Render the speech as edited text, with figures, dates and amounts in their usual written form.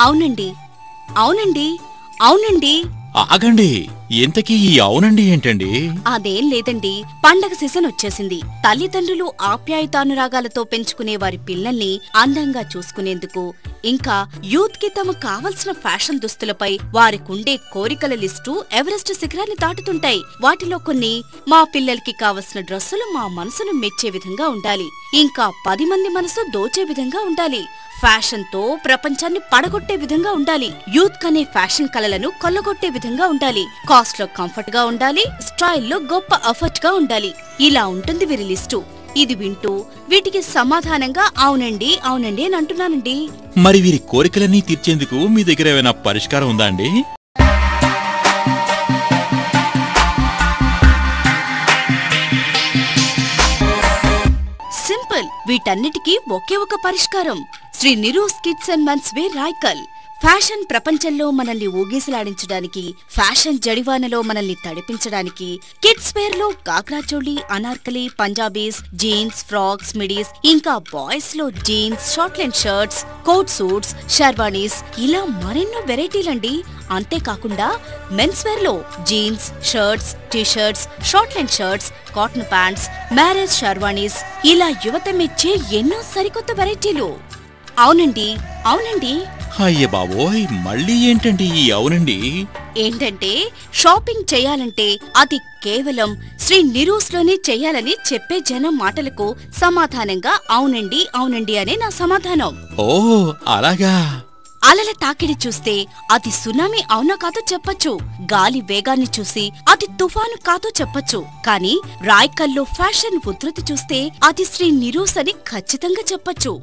అవునండి, అవునండి, అవునండి. ఆగండి, ఇంతకీ ఈ అవునండి ఏంటండి? అదేం లేదండి, పండగ సీజన్ వచ్చేసింది. తల్లిదండ్రులు ఆప్యాయతానురాగాలతో పెంచుకునే వారి పిల్లల్ని అందంగా చూసుకునేందుకు, ఇంకా యూత్ కి తమకు కావలసిన ఫ్యాషన్ దుస్తులపై వారికుండే కోరికల లిస్టు ఎవరెస్ట్ శిఖరాన్ని దాటుతుంటాయి. వాటిలో కొన్ని, మా పిల్లలకి కావలసిన డ్రెస్సులు మా మనసును మెచ్చే విధంగా ఉండాలి, ఇంకా 10 మంది మనసు దోచే విధంగా ఉండాలి, ఫ్యాషన్ తో ప్రపంచాన్ని పడగొట్టే విధంగా ఉండాలి, యూత్ కనే ఫ్యాషన్ కలలను కొల్లగొట్టే విధంగా ఉండాలి, కాస్ట్ లో కంఫర్ట్ గా ఉండాలి, స్టైల్లో గొప్ప ఎఫర్ట్ గా ఉండాలి. ఇలా ఉంటుంది వీరి లిస్టు. ఇది వింటూ వీటికి సమాధానంగా అవునండి అవునండి అని అంటున్నానండి. మరి వీరి కోరికలన్నీ తీర్చేందుకు మీ దగ్గర ఏమైనా పరిష్కారం ఉందా అండి? సింపుల్, వీటన్నిటికీ ఒకే ఒక పరిష్కారం. Shri Niroos kids and mens wear Raikal. Fashion ప్రపంచంలో మనల్ని ఊగిసలాడించడానికి, ఫ్యాషన్ జడివానలో మనల్ని తడిపించడానికి, కిడ్స్ వేర్ లో ghagra choli, anarkali, Punjabis, jeans, frocks, midis, ఇంకా బాయ్స్ లో jeans, short length shirts, coat suits, sherwanis, ఇలా మరెన్నో వెరైటీలండి. అంతేకాకుండా మెన్స్ వేర్ లో jeans, shirts, t-shirts, short length shirts, cotton pants, marriage sherwanis, ఇలా యువత మెచ్చే ఎన్నో సరికొత్త వెరైటీలు. అవునండి, అవునండి. అయ్య బాబోయ్, మళ్ళీ ఏంటండి ఈ అవునండి? ఏంటంటే, షాపింగ్ చేయాలంటే అది కేవలం శ్రీ నిరూస్ లోనే చెయ్యాలని చెప్పే జనం మాటలకు సమాధానంగా అవునండి అవునండి అనే నా సమాధానం. ఓ అలాగా. అలల తాకిడి చూస్తే అది సునామీ అవునా కాదో చెప్పచ్చు, గాలి వేగాన్ని చూసి అది తుఫాను కాదో చెప్పచ్చు, కానీ రాయ్కల్లో ఫ్యాషన్ ఉధృతి చూస్తే అది శ్రీ నిరూస్ అని ఖచ్చితంగా చెప్పచ్చు.